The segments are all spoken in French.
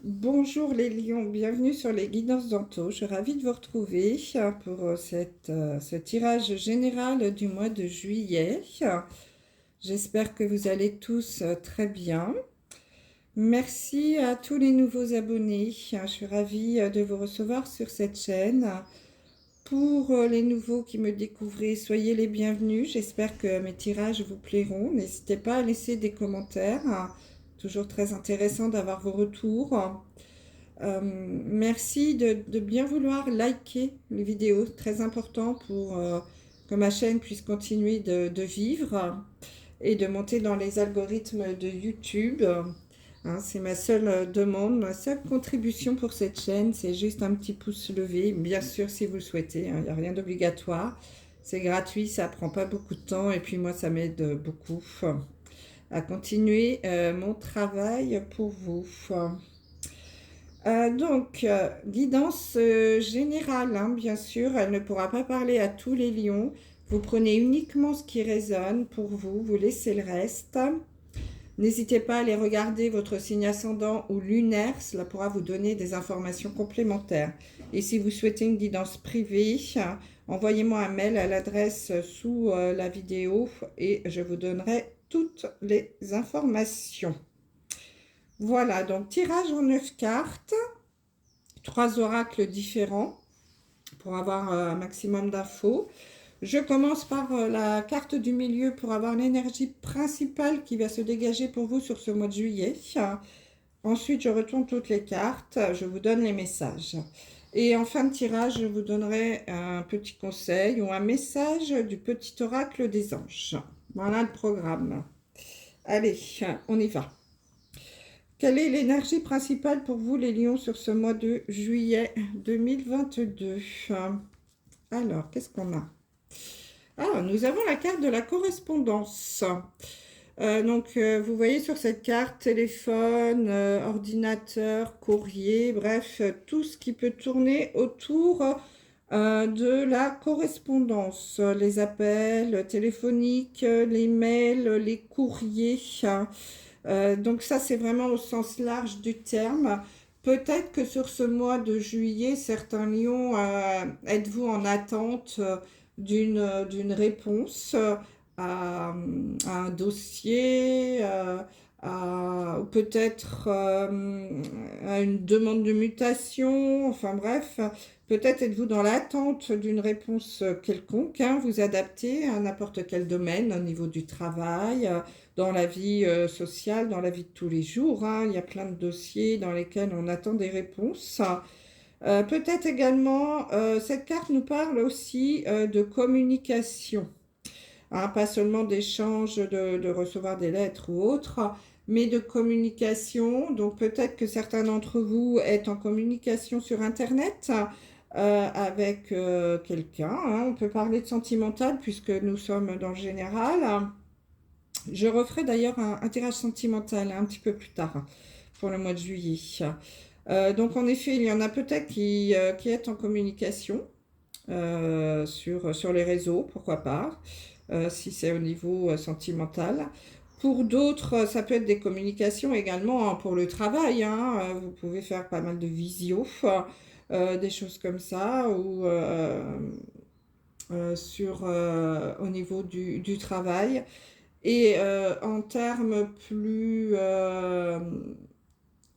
Bonjour les lions, bienvenue sur les guidances d'Anto. Je suis ravie de vous retrouver pour ce tirage général du mois de juillet. J'espère que vous allez tous très bien. Merci à tous les nouveaux abonnés. Je suis ravie de vous recevoir sur cette chaîne. Pour les nouveaux qui me découvrent, soyez les bienvenus. J'espère que mes tirages vous plairont. N'hésitez pas à laisser des commentaires. Toujours très intéressant d'avoir vos retours. Merci de bien vouloir liker les vidéos, très important pour que ma chaîne puisse continuer de vivre et de monter dans les algorithmes de YouTube. Hein, c'est ma seule demande, ma seule contribution pour cette chaîne, c'est juste un petit pouce levé, bien sûr si vous le souhaitez, il n'y a rien d'obligatoire, c'est gratuit, ça prend pas beaucoup de temps et puis moi ça m'aide beaucoup à continuer mon travail pour vous. Guidance générale, hein, bien sûr, elle ne pourra pas parler à tous les lions. Vous prenez uniquement ce qui résonne pour vous, vous laissez le reste. N'hésitez pas à aller regarder votre signe ascendant ou lunaire, cela pourra vous donner des informations complémentaires. Et si vous souhaitez une guidance privée, envoyez-moi un mail à l'adresse sous la vidéo et je vous donnerai toutes les informations. Voilà, donc tirage en 9 cartes, 3 oracles différents pour avoir un maximum d'infos. Je commence par la carte du milieu pour avoir l'énergie principale qui va se dégager pour vous sur ce mois de juillet. Ensuite, je retourne toutes les cartes, je vous donne les messages. Et en fin de tirage, je vous donnerai un petit conseil ou un message du petit oracle des anges. Voilà le programme. Allez, on y va. Quelle est l'énergie principale pour vous, les lions, sur ce mois de juillet 2022? Alors, qu'est-ce qu'on a? Alors, nous avons la carte de la correspondance. Vous voyez sur cette carte, téléphone, ordinateur, courrier, bref, tout ce qui peut tourner autour de la correspondance. Les appels téléphoniques, les mails, les courriers. Donc ça, c'est vraiment au sens large du terme. Peut-être que sur ce mois de juillet, certains lions, êtes-vous en attente d'une réponse à un dossier, ou peut-être à une demande de mutation, enfin bref, peut-être êtes-vous dans l'attente d'une réponse quelconque, hein, vous adaptez à n'importe quel domaine, au niveau du travail, dans la vie sociale, dans la vie de tous les jours, hein, il y a plein de dossiers dans lesquels on attend des réponses. Peut-être également, cette carte nous parle aussi de communication. Hein, pas seulement d'échange, de recevoir des lettres ou autres, mais de communication. Donc peut-être que certains d'entre vous êtes en communication sur Internet avec quelqu'un. Hein. On peut parler de sentimental puisque nous sommes dans le général. Je referai d'ailleurs un tirage sentimental un petit peu plus tard pour le mois de juillet. Donc en effet, il y en a peut-être qui est en communication sur les réseaux, pourquoi pas, si c'est au niveau sentimental. Pour d'autres, ça peut être des communications également hein, pour le travail. Hein, vous pouvez faire pas mal de visio, des choses comme ça, ou au niveau du travail. Et en termes plus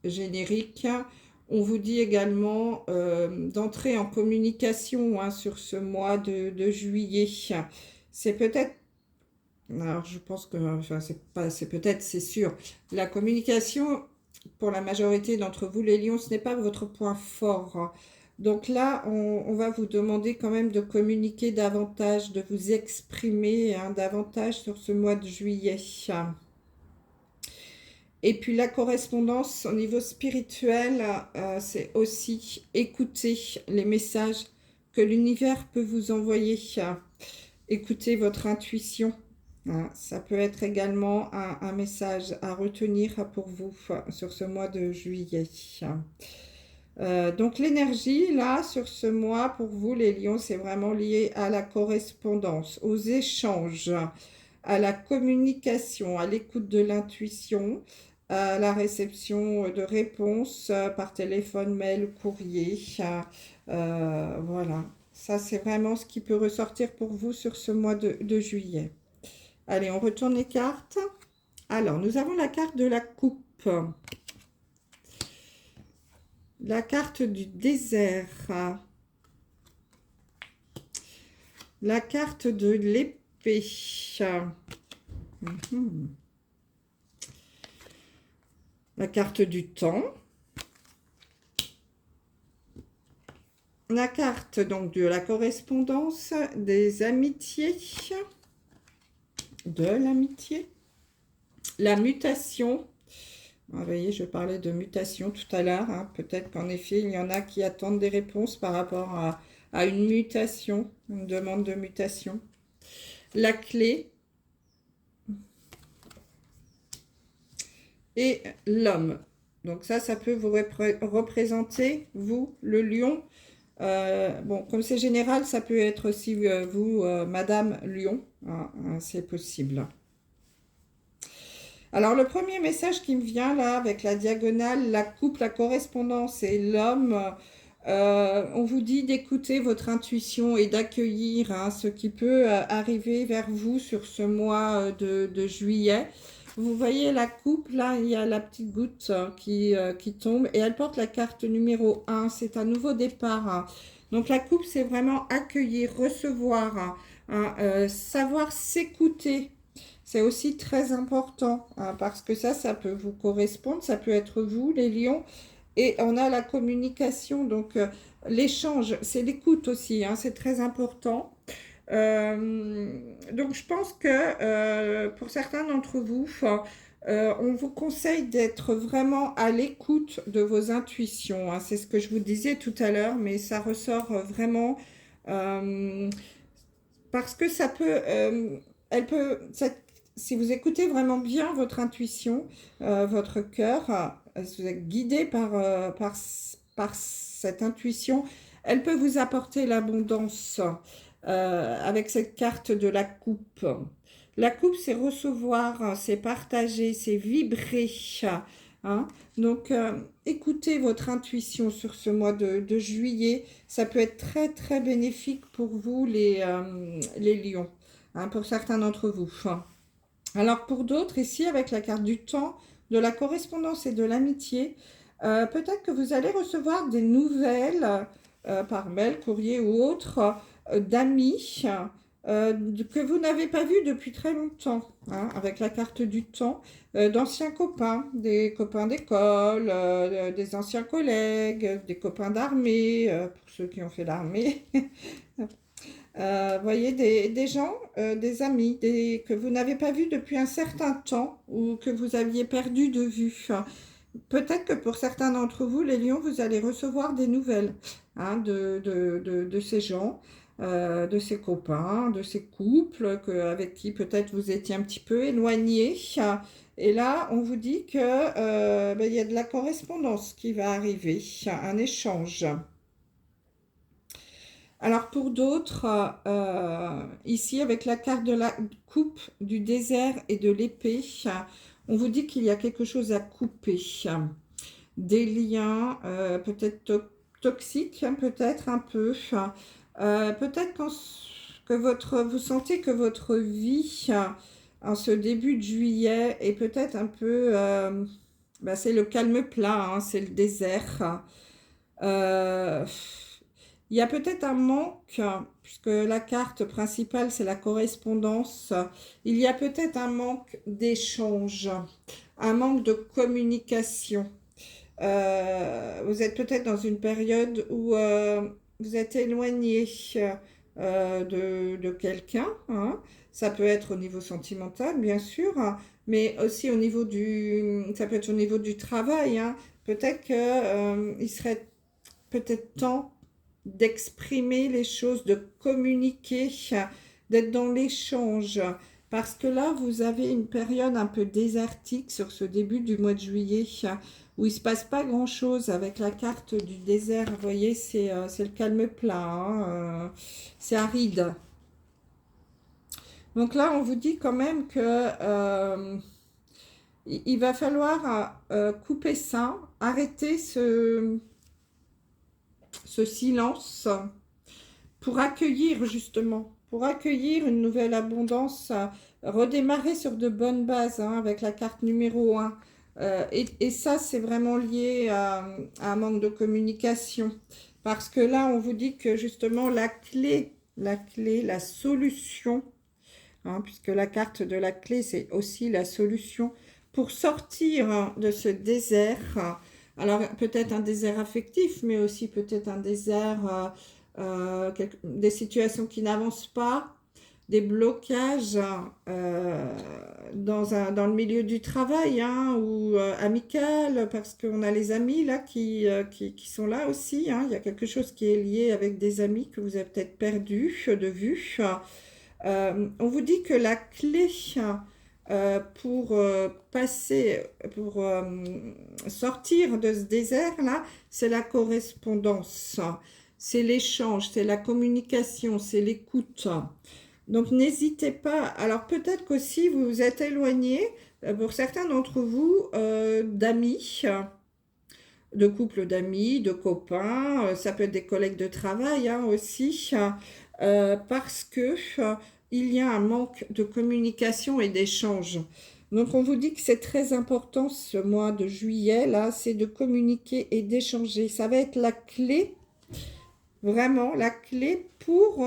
génériques, on vous dit également d'entrer en communication hein, sur ce mois de juillet. C'est peut-être, alors je pense que, enfin c'est peut-être, c'est sûr, la communication, pour la majorité d'entre vous les lions, ce n'est pas votre point fort. Donc là, on va vous demander quand même de communiquer davantage, de vous exprimer hein, davantage sur ce mois de juillet. Et puis la correspondance au niveau spirituel, c'est aussi écouter les messages que l'univers peut vous envoyer. Écoutez votre intuition. Ça peut être également un message à retenir pour vous sur ce mois de juillet. Donc l'énergie là sur ce mois pour vous les lions, c'est vraiment lié à la correspondance, aux échanges, à la communication, à l'écoute de l'intuition, à la réception de réponses par téléphone, mail, courrier. Voilà, ça c'est vraiment ce qui peut ressortir pour vous sur ce mois de juillet. Allez, on retourne les cartes. Alors, nous avons la carte de la coupe, la carte du désert, la carte de l'épée, la carte du temps, la carte donc de la correspondance, des amitiés, de l'amitié, la mutation. Vous voyez, je parlais de mutation tout à l'heure. Hein. Peut-être qu'en effet, il y en a qui attendent des réponses par rapport à une mutation, une demande de mutation. La clé et l'homme. Donc ça peut vous représenter, vous, le lion. Bon, comme c'est général, ça peut être aussi vous, Madame Lion. Hein, c'est possible. Alors, le premier message qui me vient là, avec la diagonale, la coupe, la correspondance et l'homme, on vous dit d'écouter votre intuition et d'accueillir hein, ce qui peut arriver vers vous sur ce mois de juillet. Vous voyez la coupe, là, il y a la petite goutte qui tombe et elle porte la carte numéro 1. C'est un nouveau départ. Hein. Donc, la coupe, c'est vraiment accueillir, recevoir, hein, savoir s'écouter. C'est aussi très important hein, parce que ça peut vous correspondre, ça peut être vous, les lions. Et on a la communication, donc l'échange, c'est l'écoute aussi, hein, c'est très important. Donc je pense que pour certains d'entre vous, on vous conseille d'être vraiment à l'écoute de vos intuitions. Hein. C'est ce que je vous disais tout à l'heure, mais ça ressort vraiment parce que ça peut, si vous écoutez vraiment bien votre intuition, votre cœur, vous êtes guidé par cette intuition, elle peut vous apporter l'abondance avec cette carte de la coupe. La coupe, c'est recevoir, c'est partager, c'est vibrer. Hein. Donc, écoutez votre intuition sur ce mois de juillet. Ça peut être très, très bénéfique pour vous, les lions, hein, pour certains d'entre vous. Alors, pour d'autres, ici, avec la carte du temps, de la correspondance et de l'amitié, peut-être que vous allez recevoir des nouvelles par mail, courrier ou autre d'amis que vous n'avez pas vus depuis très longtemps, hein, avec la carte du temps, d'anciens copains, des copains d'école, des anciens collègues, des copains d'armée, pour ceux qui ont fait l'armée. Voyez, des gens, des amis que vous n'avez pas vus depuis un certain temps ou que vous aviez perdu de vue. Peut-être que pour certains d'entre vous, les lions, vous allez recevoir des nouvelles hein, de ces gens, de ces copains, de ces couples avec qui peut-être vous étiez un petit peu éloignés. Et là, on vous dit que ben, y a de la correspondance qui va arriver, un échange. Alors pour d'autres, ici avec la carte de la coupe, du désert et de l'épée, on vous dit qu'il y a quelque chose à couper. Des liens peut-être toxiques, hein, peut-être un peu. Peut-être que vous sentez que votre vie, en ce début de juillet, est peut-être un peu... bah, c'est le calme plat, hein, c'est le désert. Euh, il y a peut-être un manque, puisque la carte principale, c'est la correspondance. Il y a peut-être un manque d'échange, un manque de communication. Vous êtes peut-être dans une période où vous êtes éloigné de quelqu'un. Hein. Ça peut être au niveau sentimental, bien sûr, hein, mais aussi au niveau ça peut être au niveau du travail. Hein. Peut-être qu'il serait peut-être temps d'exprimer les choses, de communiquer, d'être dans l'échange. Parce que là, vous avez une période un peu désertique sur ce début du mois de juillet, où il ne se passe pas grand-chose avec la carte du désert. Vous voyez, c'est le calme plat, hein, c'est aride. Donc là, on vous dit quand même que il va falloir couper ça, arrêter ce silence pour accueillir justement, pour accueillir une nouvelle abondance, redémarrer sur de bonnes bases hein, avec la carte numéro 1. Et ça, c'est vraiment lié à un manque de communication. Parce que là, on vous dit que justement, la clé, la solution, hein, puisque la carte de la clé, c'est aussi la solution pour sortir hein, de ce désert. Alors, peut-être un désert affectif, mais aussi peut-être un désert, des situations qui n'avancent pas, des blocages dans le milieu du travail hein, ou amical, parce qu'on a les amis là qui sont là aussi. Hein. Il y a quelque chose qui est lié avec des amis que vous avez peut-être perdu de vue. On vous dit que la clé pour sortir de ce désert-là, c'est la correspondance, c'est l'échange, c'est la communication, c'est l'écoute. Donc n'hésitez pas. Alors peut-être qu'aussi vous vous êtes éloigné, pour certains d'entre vous, d'amis, de couples d'amis, de copains, ça peut être des collègues de travail hein, aussi, parce que il y a un manque de communication et d'échange. Donc on vous dit que c'est très important ce mois de juillet, là, c'est de communiquer et d'échanger. Ça va être la clé, vraiment la clé pour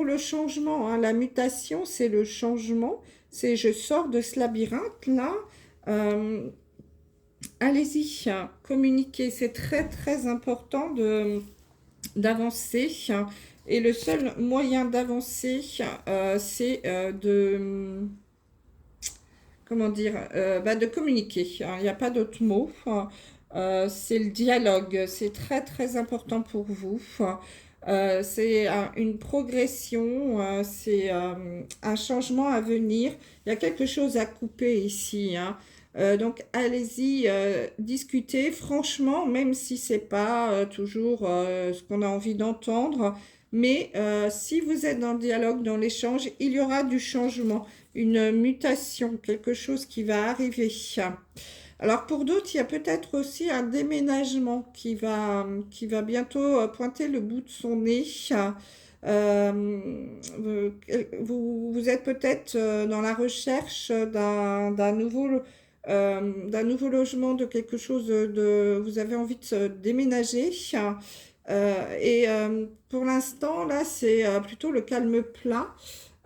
le changement. Hein. La mutation, c'est le changement. C'est je sors de ce labyrinthe-là. Allez-y, communiquer. C'est très, très important d'avancer. Et le seul moyen d'avancer, c'est comment dire, de communiquer. Il n'y a pas d'autre mot. C'est le dialogue. C'est très, très important pour vous. C'est une progression, c'est un changement à venir. Il y a quelque chose à couper ici. Hein. Donc allez-y, discutez franchement, même si c'est pas toujours ce qu'on a envie d'entendre. Mais si vous êtes dans le dialogue, dans l'échange, il y aura du changement, une mutation, quelque chose qui va arriver. Alors pour d'autres, il y a peut-être aussi un déménagement qui va bientôt pointer le bout de son nez. Vous êtes peut-être dans la recherche d'un nouveau logement, de quelque chose vous avez envie de se déménager. Pour l'instant, là, c'est plutôt le calme plat.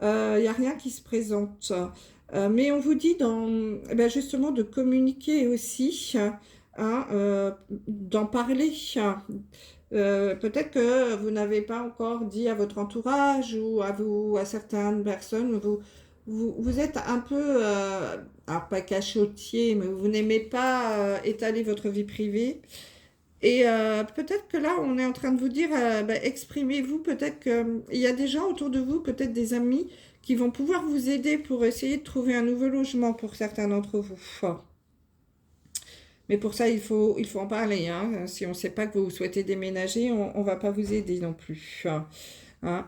Il n'y a rien qui se présente. Mais on vous dit justement de communiquer aussi, hein, d'en parler. Peut-être que vous n'avez pas encore dit à votre entourage ou à certaines personnes, vous êtes un peu, alors pas cachotier, mais vous n'aimez pas étaler votre vie privée. Et peut-être que là, on est en train de vous dire, exprimez-vous, peut-être qu'il y a des gens autour de vous, peut-être des amis, qui vont pouvoir vous aider pour essayer de trouver un nouveau logement pour certains d'entre vous. Mais pour ça, il faut en parler. Hein. Si on ne sait pas que vous souhaitez déménager, on ne va pas vous aider non plus. Hein.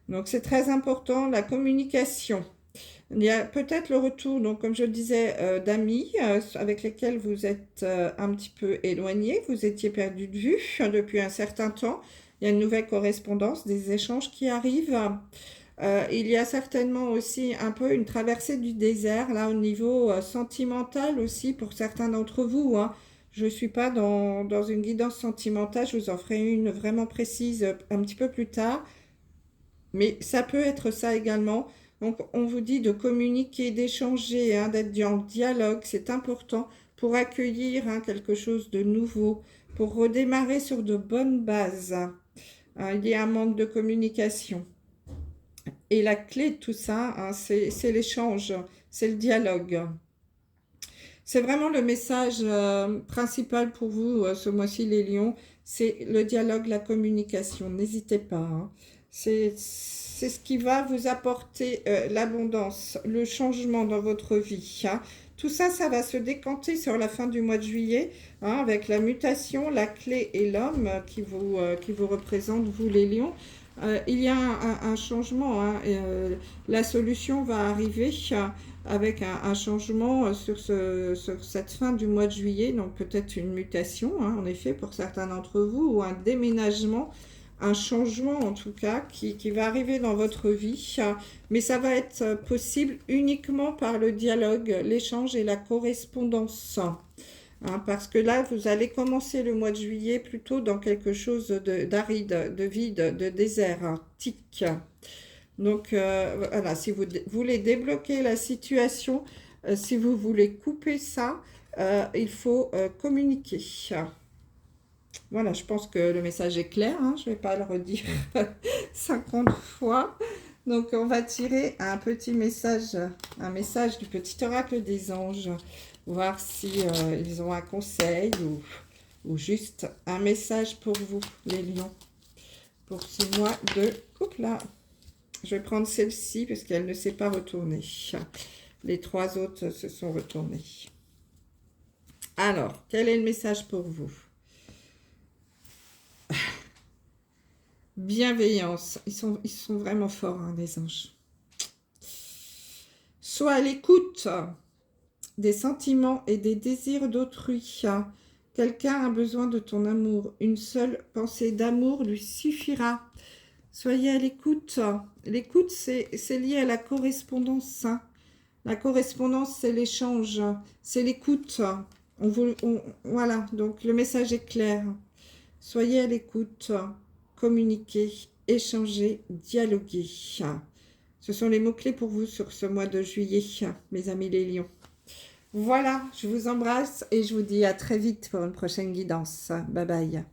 Donc c'est très important, la communication. Il y a peut-être le retour, donc comme je le disais, d'amis avec lesquels vous êtes un petit peu éloignés, vous étiez perdu de vue depuis un certain temps. Il y a une nouvelle correspondance, des échanges qui arrivent. Il y a certainement aussi un peu une traversée du désert, là au niveau sentimental aussi pour certains d'entre vous. Hein. Je ne suis pas dans une guidance sentimentale, je vous en ferai une vraiment précise un petit peu plus tard. Mais ça peut être ça également. Donc, on vous dit de communiquer, d'échanger, hein, d'être en dialogue. C'est important pour accueillir hein, quelque chose de nouveau, pour redémarrer sur de bonnes bases. Il y a un manque de communication. Et la clé de tout ça, hein, c'est l'échange, c'est le dialogue. C'est vraiment le message principal pour vous ce mois-ci, les lions. C'est le dialogue, la communication. N'hésitez pas. Hein. C'est ce qui va vous apporter l'abondance, le changement dans votre vie. Hein. Tout ça, ça va se décanter sur la fin du mois de juillet, hein, avec la mutation, la clé et l'homme qui vous représente, vous les lions. Il y a un changement, hein, la solution va arriver. avec un changement sur cette fin du mois de juillet. Donc peut-être une mutation, hein, en effet, pour certains d'entre vous, ou un déménagement, un changement en tout cas, qui va arriver dans votre vie. Mais ça va être possible uniquement par le dialogue, l'échange et la correspondance. Hein, parce que là, vous allez commencer le mois de juillet plutôt dans quelque chose d'aride, de vide, de désertique. Donc voilà, si vous voulez débloquer la situation, si vous voulez couper ça, il faut communiquer. Voilà, je pense que le message est clair, hein, je ne vais pas le redire 50 fois. Donc on va tirer un message du petit oracle des anges, voir si ils ont un conseil ou juste un message pour vous, les lions, pour 6 mois de couple. Là, je vais prendre celle-ci parce qu'elle ne s'est pas retournée. Les 3 autres se sont retournés. Alors, quel est le message pour vous? Bienveillance. Ils sont vraiment forts, hein, les anges. Sois à l'écoute des sentiments et des désirs d'autrui. Quelqu'un a besoin de ton amour. Une seule pensée d'amour lui suffira. Soyez à l'écoute. L'écoute, c'est lié à la correspondance. La correspondance, c'est l'échange. C'est l'écoute. Voilà, donc le message est clair. Soyez à l'écoute. Communiquer, échanger, dialoguer. Ce sont les mots-clés pour vous sur ce mois de juillet, mes amis les lions. Voilà, je vous embrasse et je vous dis à très vite pour une prochaine guidance. Bye bye.